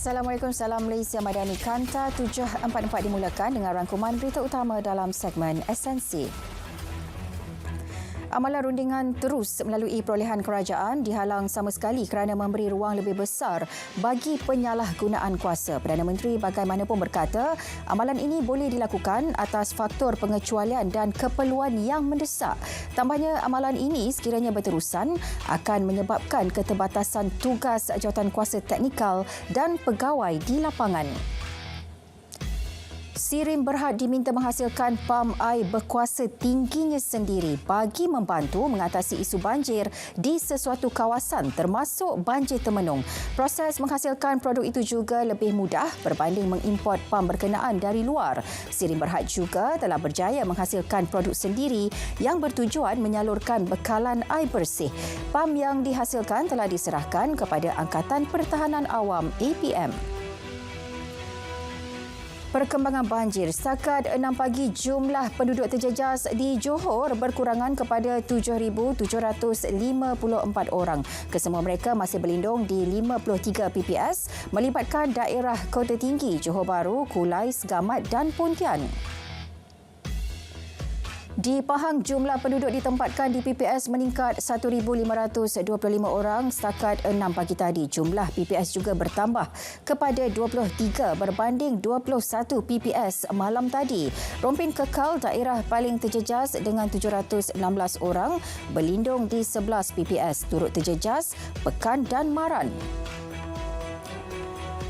Assalamualaikum, salam Malaysia Madani. Kanta 744 dimulakan dengan rangkuman berita utama dalam segmen Esensi. Amalan rundingan terus melalui perolehan kerajaan dihalang sama sekali kerana memberi ruang lebih besar bagi penyalahgunaan kuasa. Perdana Menteri bagaimanapun berkata, amalan ini boleh dilakukan atas faktor pengecualian dan keperluan yang mendesak. Tambahnya, amalan ini sekiranya berterusan akan menyebabkan keterbatasan tugas jawatan kuasa teknikal dan pegawai di lapangan. Sirim Berhad diminta menghasilkan pam air berkuasa tingginya sendiri bagi membantu mengatasi isu banjir di sesuatu kawasan termasuk banjir Temenung. Proses menghasilkan produk itu juga lebih mudah berbanding mengimport pam berkenaan dari luar. Sirim Berhad juga telah berjaya menghasilkan produk sendiri yang bertujuan menyalurkan bekalan air bersih. Pam yang dihasilkan telah diserahkan kepada Angkatan Pertahanan Awam APM. Perkembangan banjir. Setakat 6 pagi, jumlah penduduk terjejas di Johor berkurangan kepada 7,754 orang. Kesemua mereka masih berlindung di 53 PPS melibatkan daerah Kota Tinggi, Johor Bahru, Kulai, Segamat dan Pontian. Di Pahang, jumlah penduduk ditempatkan di PPS meningkat 1,525 orang setakat 6 pagi tadi. Jumlah PPS juga bertambah kepada 23 berbanding 21 PPS malam tadi. Rompin kekal daerah paling terjejas dengan 716 orang berlindung di 11 PPS, turut terjejas Pekan dan Maran.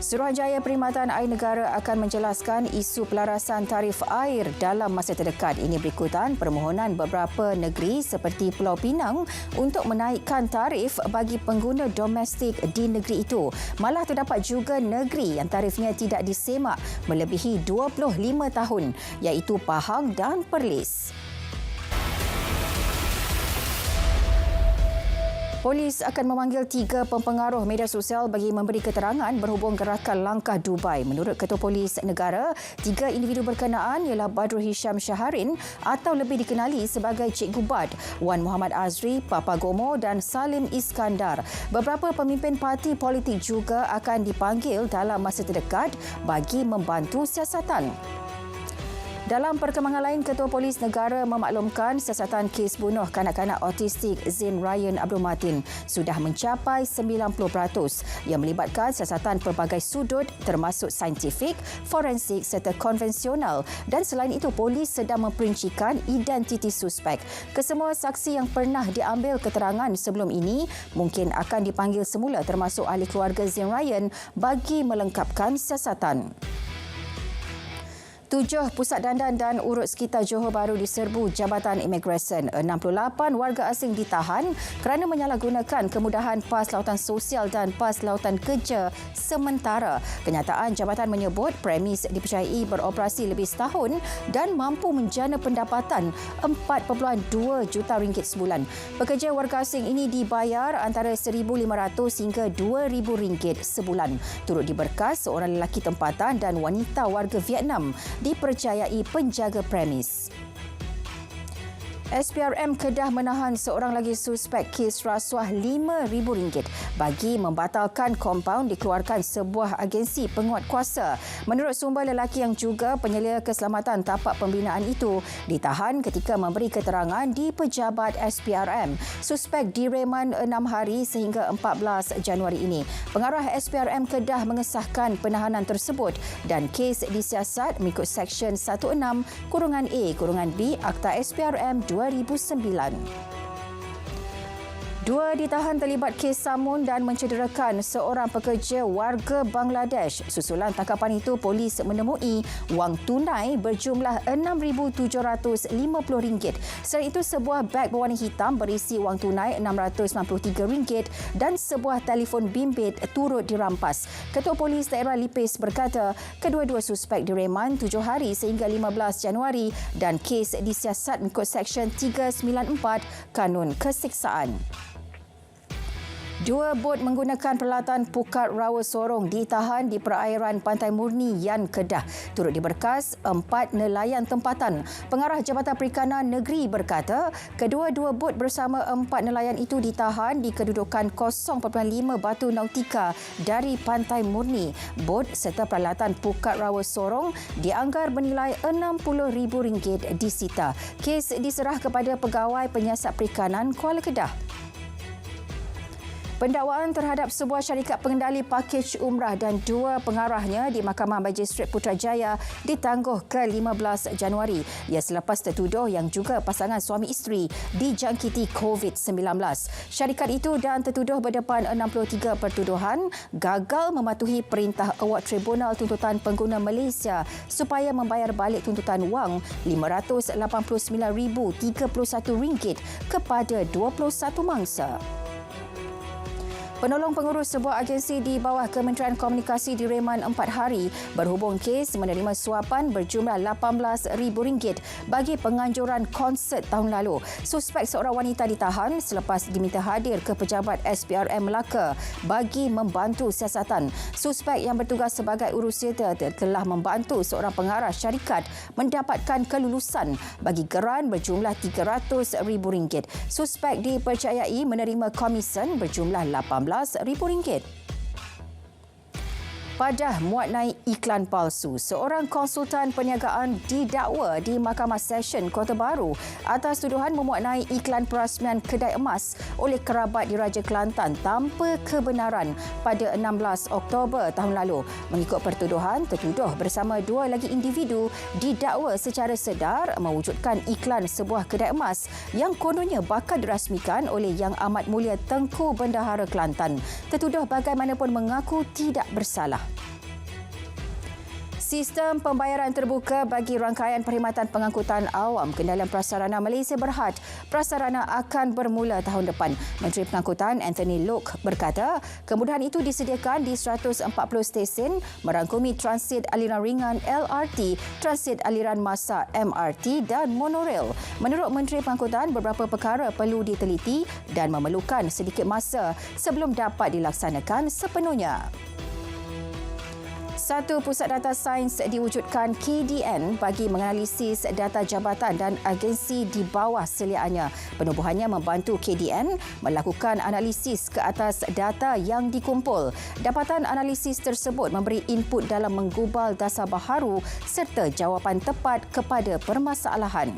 Suruhanjaya Perkhidmatan Air Negara akan menjelaskan isu pelarasan tarif air dalam masa terdekat. Ini berikutan permohonan beberapa negeri seperti Pulau Pinang untuk menaikkan tarif bagi pengguna domestik di negeri itu. Malah terdapat juga negeri yang tarifnya tidak disemak melebihi 25 tahun, iaitu Pahang dan Perlis. Polis akan memanggil 3 pempengaruh media sosial bagi memberi keterangan berhubung gerakan langkah Dubai. Menurut Ketua Polis Negara, 3 individu berkenaan ialah Badrul Hisham Syaharin atau lebih dikenali sebagai Cikgu Bad, Wan Muhammad Azri, Papa Gomo dan Salim Iskandar. Beberapa pemimpin parti politik juga akan dipanggil dalam masa terdekat bagi membantu siasatan. Dalam perkembangan lain, Ketua Polis Negara memaklumkan siasatan kes bunuh kanak-kanak autistik Zain Ryan Abdul Matin sudah mencapai 90% yang melibatkan siasatan pelbagai sudut termasuk saintifik, forensik serta konvensional, dan selain itu polis sedang memperincikan identiti suspek. Kesemua saksi yang pernah diambil keterangan sebelum ini mungkin akan dipanggil semula termasuk ahli keluarga Zain Ryan bagi melengkapkan siasatan. 7 pusat dandan dan urut sekitar Johor Bahru diserbu Jabatan Imigresen. 68 warga asing ditahan kerana menyalahgunakan kemudahan PAS Lautan Sosial dan PAS Lautan Kerja sementara. Kenyataan jabatan menyebut premis dipercayai beroperasi lebih setahun dan mampu menjana pendapatan RM4.2 juta sebulan. Pekerja warga asing ini dibayar antara RM1,500 hingga RM2,000 sebulan. Turut diberkas seorang lelaki tempatan dan wanita warga Vietnam dipercayai penjaga premis. SPRM Kedah menahan seorang lagi suspek kes rasuah RM5,000 bagi membatalkan kompaun dikeluarkan sebuah agensi penguat kuasa. Menurut sumber, lelaki yang juga penyelia keselamatan tapak pembinaan itu ditahan ketika memberi keterangan di pejabat SPRM. Suspek direman 6 hari sehingga 14 Januari ini. Pengarah SPRM Kedah mengesahkan penahanan tersebut dan kes disiasat mengikut Seksyen 16(A)(B) Akta SPRM 2009. 2 ditahan terlibat kes samun dan mencederakan seorang pekerja warga Bangladesh. Susulan tangkapan itu, polis menemui wang tunai berjumlah RM6,750. Selain itu, sebuah beg berwarna hitam berisi wang tunai RM693 dan sebuah telefon bimbit turut dirampas. Ketua Polis Daerah Lipis berkata, kedua-dua suspek direman 7 hari sehingga 15 Januari dan kes disiasat mengikut Seksyen 394 Kanun Kesiksaan. Dua bot menggunakan peralatan Pukat Rawa Sorong ditahan di perairan Pantai Murni Yan Kedah. Turut diberkas 4 nelayan tempatan. Pengarah Jabatan Perikanan Negeri berkata, kedua-dua bot bersama 4 nelayan itu ditahan di kedudukan 0.5 batu nautika dari Pantai Murni. Bot serta peralatan Pukat Rawa Sorong dianggar bernilai RM60,000 disita. Kes diserah kepada Pegawai Penyiasat Perikanan Kuala Kedah. Pendakwaan terhadap sebuah syarikat pengendali pakej umrah dan dua pengarahnya di Mahkamah Magistrate Putrajaya ditangguh ke 15 Januari. Ia selepas tertuduh yang juga pasangan suami isteri dijangkiti COVID-19. Syarikat itu dan tertuduh berdepan 63 pertuduhan gagal mematuhi perintah award Tribunal Tuntutan Pengguna Malaysia supaya membayar balik tuntutan wang RM589,031 kepada 21 mangsa. Penolong pengurus sebuah agensi di bawah Kementerian Komunikasi direman 4 hari berhubung kes menerima suapan berjumlah RM18,000 bagi penganjuran konsert tahun lalu. Suspek seorang wanita ditahan selepas diminta hadir ke pejabat SPRM Melaka bagi membantu siasatan. Suspek yang bertugas sebagai urusiata telah membantu seorang pengarah syarikat mendapatkan kelulusan bagi geran berjumlah RM300,000. Suspek dipercayai menerima komisen berjumlah RM18,000. Padah muat naik iklan palsu. Seorang konsultan perniagaan didakwa di Mahkamah Session Kota Baru atas tuduhan memuat naik iklan perasmian kedai emas oleh kerabat di Raja Kelantan tanpa kebenaran pada 16 Oktober tahun lalu. Mengikut pertuduhan, tertuduh bersama dua lagi individu didakwa secara sedar mewujudkan iklan sebuah kedai emas yang kononnya bakal dirasmikan oleh Yang Amat Mulia Tengku Bendahara Kelantan. Tertuduh bagaimanapun mengaku tidak bersalah. Sistem pembayaran terbuka bagi rangkaian perkhidmatan pengangkutan awam Kendalian Prasarana Malaysia Berhad prasarana akan bermula tahun depan. Menteri Pengangkutan Anthony Loke berkata, kemudahan itu disediakan di 140 stesen merangkumi transit aliran ringan LRT, transit aliran massa MRT dan monorail. Menurut Menteri Pengangkutan, beberapa perkara perlu diteliti dan memerlukan sedikit masa sebelum dapat dilaksanakan sepenuhnya. Satu pusat data sains diwujudkan KDN bagi menganalisis data jabatan dan agensi di bawah seliaannya. Penubuhannya membantu KDN melakukan analisis ke atas data yang dikumpul. Dapatan analisis tersebut memberi input dalam menggubal dasar baharu serta jawapan tepat kepada permasalahan.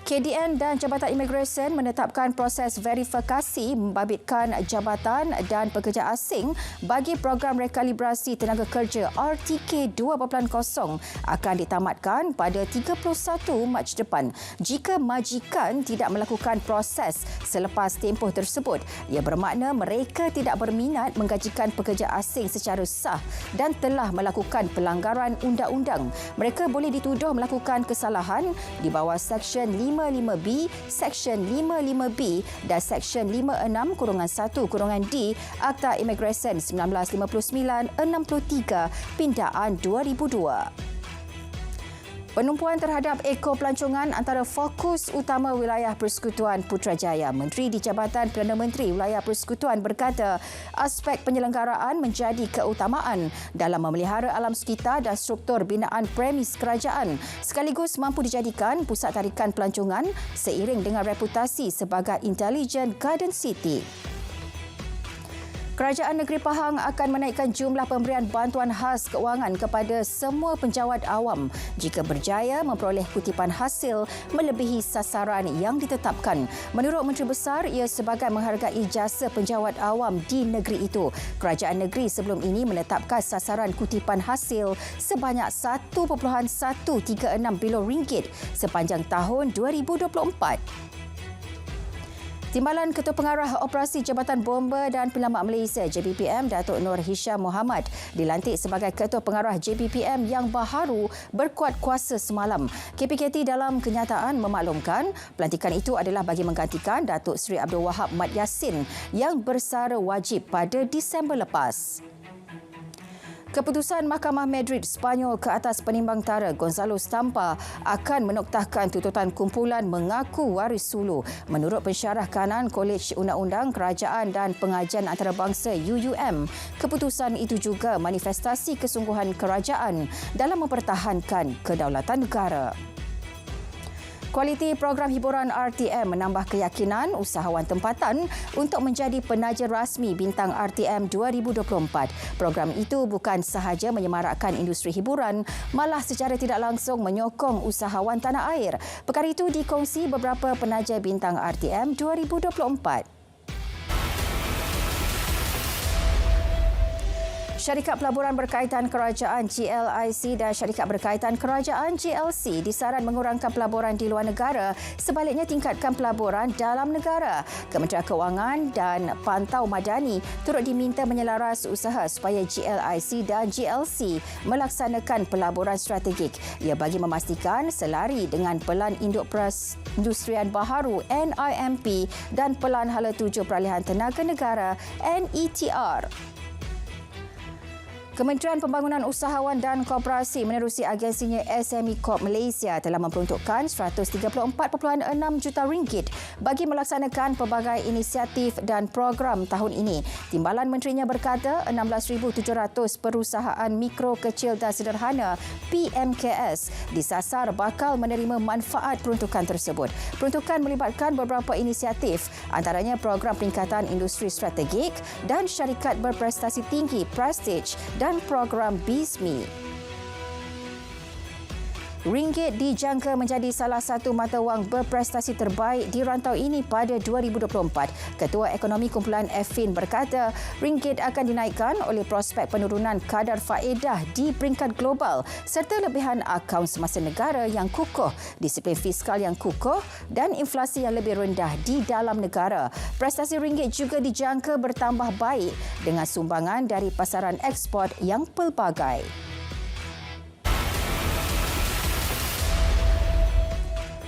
KDN dan Jabatan Imigresen menetapkan proses verifikasi membabitkan jabatan dan pekerja asing bagi program rekalibrasi tenaga kerja RTK 2.0 akan ditamatkan pada 31 Mac depan. Jika majikan tidak melakukan proses selepas tempoh tersebut, ia bermakna mereka tidak berminat menggajikan pekerja asing secara sah dan telah melakukan pelanggaran undang-undang. Mereka boleh dituduh melakukan kesalahan di bawah Seksyen 55B, Seksyen 55B dan Seksyen 56-1-D Akta Imigresen 1959-63 Pindaan 2002. Penumpuan terhadap ekor pelancongan antara fokus utama wilayah Persekutuan Putrajaya. Menteri di Jabatan Perdana Menteri Wilayah Persekutuan berkata aspek penyelenggaraan menjadi keutamaan dalam memelihara alam sekitar dan struktur binaan premis kerajaan sekaligus mampu dijadikan pusat tarikan pelancongan seiring dengan reputasi sebagai Intelligent Garden City. Kerajaan Negeri Pahang akan menaikkan jumlah pemberian bantuan khas keuangan kepada semua penjawat awam jika berjaya memperoleh kutipan hasil melebihi sasaran yang ditetapkan. Menurut Menteri Besar, ia sebagai menghargai jasa penjawat awam di negeri itu. Kerajaan negeri sebelum ini menetapkan sasaran kutipan hasil sebanyak RM1.136 bilion sepanjang tahun 2024. Timbalan Ketua Pengarah Operasi Jabatan Bomba dan Penyelamat Malaysia JBPM Datuk Nur Hisham Mohamad dilantik sebagai Ketua Pengarah JBPM yang baharu berkuat kuasa semalam. KPKT dalam kenyataan memaklumkan pelantikan itu adalah bagi menggantikan Datuk Seri Abdul Wahab Mat Yassin yang bersara wajib pada Disember lepas. Keputusan Mahkamah Madrid Sepanyol ke atas penimbangtara Gonzalo Stampa akan menoktahkan tuntutan kumpulan mengaku waris sulu. Menurut pensyarah kanan Kolej Undang-Undang Kerajaan dan Pengajian Antarabangsa UUM, keputusan itu juga manifestasi kesungguhan kerajaan dalam mempertahankan kedaulatan negara. Kualiti program hiburan RTM menambah keyakinan usahawan tempatan untuk menjadi penaja rasmi bintang RTM 2024. Program itu bukan sahaja menyemarakkan industri hiburan, malah secara tidak langsung menyokong usahawan tanah air. Perkara itu dikongsi beberapa penaja bintang RTM 2024. Syarikat Pelaburan Berkaitan Kerajaan GLIC dan Syarikat Berkaitan Kerajaan GLC disaran mengurangkan pelaburan di luar negara, sebaliknya tingkatkan pelaburan dalam negara. Kementerian Kewangan dan Pantau Madani turut diminta menyelaras usaha supaya GLIC dan GLC melaksanakan pelaburan strategik. Ia bagi memastikan selari dengan Pelan Induk Perindustrian Baharu NIMP dan Pelan Hala Tuju Peralihan Tenaga Negara NETR. Kementerian Pembangunan Usahawan dan Koperasi menerusi agensinya SME Corp Malaysia telah memperuntukkan RM134.6 juta bagi melaksanakan pelbagai inisiatif dan program tahun ini. Timbalan menterinya berkata 16,700 perusahaan mikro, kecil dan sederhana PMKS disasar bakal menerima manfaat peruntukan tersebut. Peruntukan melibatkan beberapa inisiatif, antaranya program peningkatan industri strategik dan syarikat berprestasi tinggi Prestige dan program BISMI. Ringgit dijangka menjadi salah satu mata wang berprestasi terbaik di rantau ini pada 2024. Ketua Ekonomi Kumpulan Effin berkata, ringgit akan dinaikkan oleh prospek penurunan kadar faedah di peringkat global serta lebihan akaun semasa negara yang kukuh, disiplin fiskal yang kukuh dan inflasi yang lebih rendah di dalam negara. Prestasi ringgit juga dijangka bertambah baik dengan sumbangan dari pasaran ekspor yang pelbagai.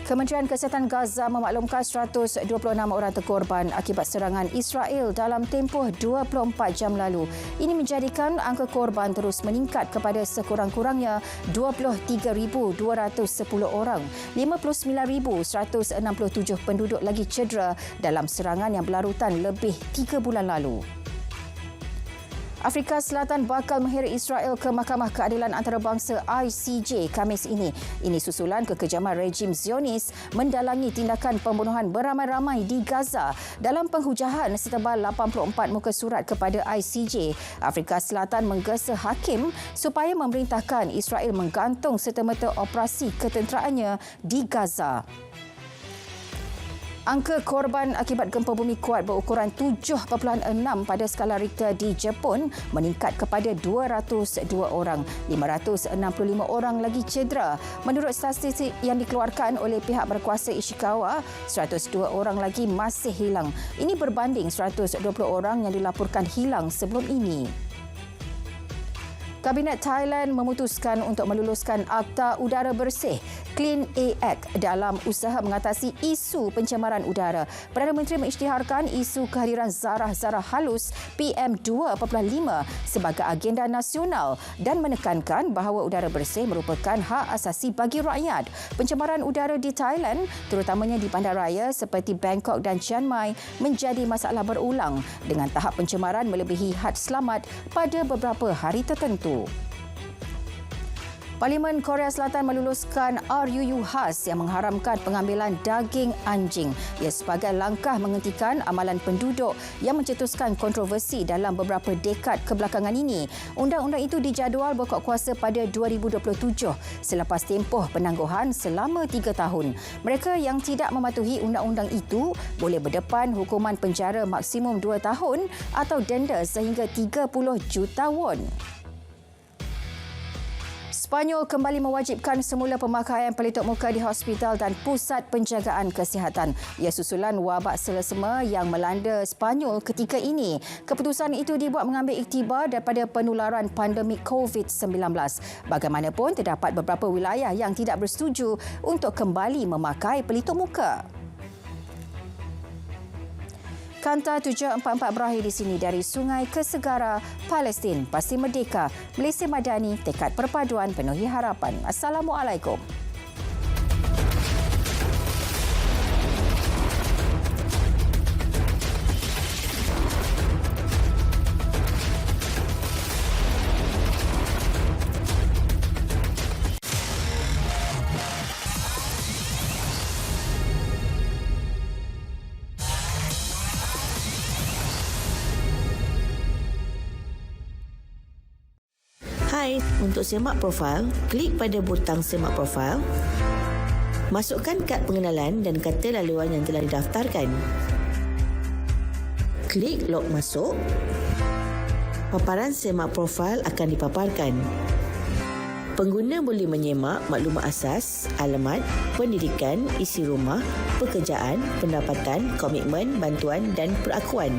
Kementerian Kesihatan Gaza memaklumkan 126 orang terkorban akibat serangan Israel dalam tempoh 24 jam lalu. Ini menjadikan angka korban terus meningkat kepada sekurang-kurangnya 23,210 orang. 59,167 penduduk lagi cedera dalam serangan yang berlarutan lebih 3 bulan lalu. Afrika Selatan bakal mengheret Israel ke Mahkamah Keadilan Antarabangsa ICJ Khamis ini. Ini susulan kekejaman rejim Zionis mendalangi tindakan pembunuhan beramai-ramai di Gaza. Dalam penghujahan setebal 84 muka surat kepada ICJ, Afrika Selatan menggesa hakim supaya memerintahkan Israel menggantung serta-merta operasi ketenteraannya di Gaza. Angka korban akibat gempa bumi kuat berukuran 7.6 pada skala Richter di Jepun meningkat kepada 202 orang. 565 orang lagi cedera. Menurut statistik yang dikeluarkan oleh pihak berkuasa Ishikawa, 102 orang lagi masih hilang. Ini berbanding 120 orang yang dilaporkan hilang sebelum ini. Kabinet Thailand memutuskan untuk meluluskan Akta Udara Bersih Clean Air Act dalam usaha mengatasi isu pencemaran udara. Perdana Menteri mengisytiharkan isu kehadiran zarah-zarah halus PM2.5 sebagai agenda nasional dan menekankan bahawa udara bersih merupakan hak asasi bagi rakyat. Pencemaran udara di Thailand, terutamanya di bandaraya seperti Bangkok dan Chiang Mai, menjadi masalah berulang dengan tahap pencemaran melebihi had selamat pada beberapa hari tertentu. Parlimen Korea Selatan meluluskan RUU khas yang mengharamkan pengambilan daging anjing. Ia sebagai langkah menghentikan amalan penduduk yang mencetuskan kontroversi dalam beberapa dekad kebelakangan ini. Undang-undang itu dijadual berkuat kuasa pada 2027 selepas tempoh penangguhan selama 3 tahun. Mereka yang tidak mematuhi undang-undang itu boleh berdepan hukuman penjara maksimum 2 tahun atau denda sehingga 30 juta won. Sepanyol kembali mewajibkan semula pemakaian pelitup muka di hospital dan pusat penjagaan kesihatan. Ia susulan wabak selesema yang melanda Sepanyol ketika ini. Keputusan itu dibuat mengambil iktibar daripada penularan pandemik COVID-19. Bagaimanapun, terdapat beberapa wilayah yang tidak bersetuju untuk kembali memakai pelitup muka. Kanta 744 berakhir di sini. Dari sungai ke segara, Palestin pasti merdeka. Malaysia Madani, tekad perpaduan penuhi harapan. Assalamualaikum. Hai, untuk semak profil, klik pada butang semak profil. Masukkan kad pengenalan dan kata laluan yang telah didaftarkan. Klik log masuk. Paparan semak profil akan dipaparkan. Pengguna boleh menyemak maklumat asas, alamat, pendidikan, isi rumah, pekerjaan, pendapatan, komitmen, bantuan dan perakuan.